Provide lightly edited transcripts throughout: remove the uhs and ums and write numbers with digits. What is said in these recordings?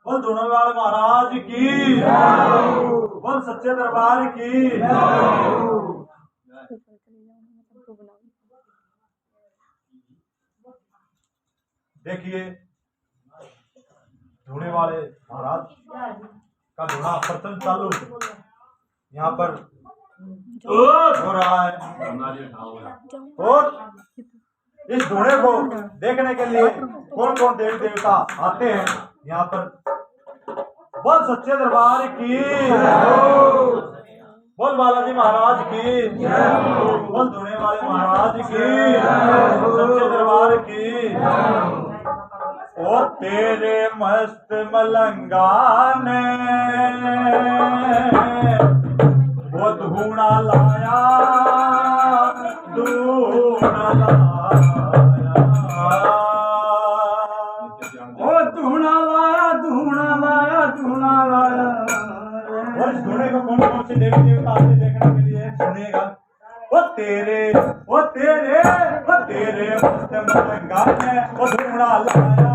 बोल धुनवाल महाराज की, बोल सच्चे दरबार की। देखिए धुने वाले महाराज का धुना प्रथम चालू यहाँ पर हो रहा है, और इस धुने को देखने के लिए कौन कौन देवी देवता आते हैं यहाँ पर। बोल सच्चे दरबार की, बोल बालाजी महाराज की, बोल धुने वाले महाराज की, सच्चे दरबार की। और तेरे मस्त मलंगा ने वो धूना लाया, धूना लाया, ओ धूना लाया, धूना लाया, धूना लाया। और इस धूने को कौन कौन से देवी देवता आते देखने के लिए सुनिएगा। वो तेरे मस्त मलंगा ने वो धूना लाया,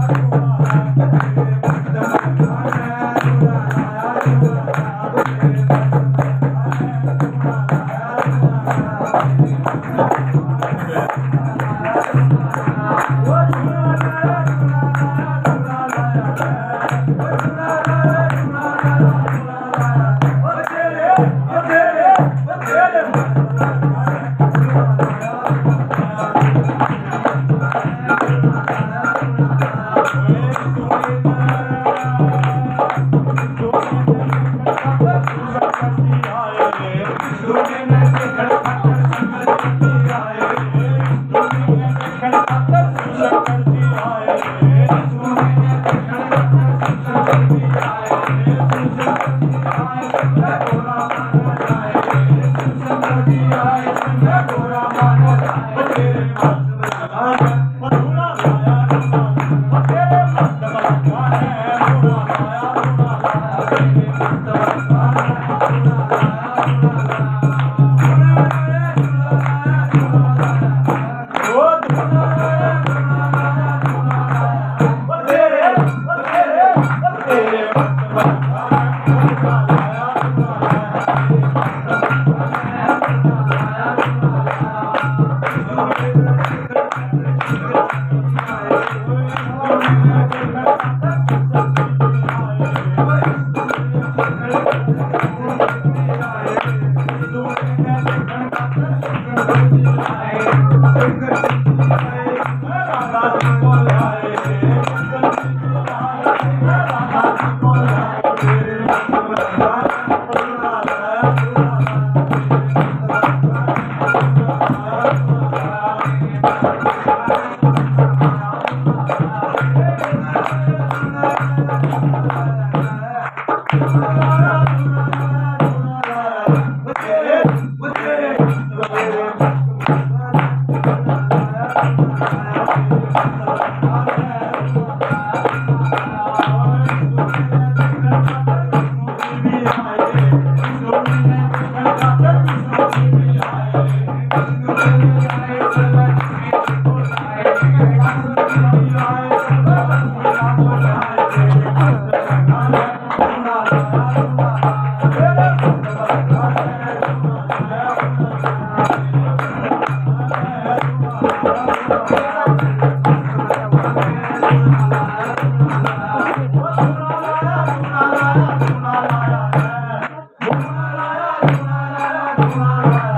ਧੂਣਾ ਲਾਇਆ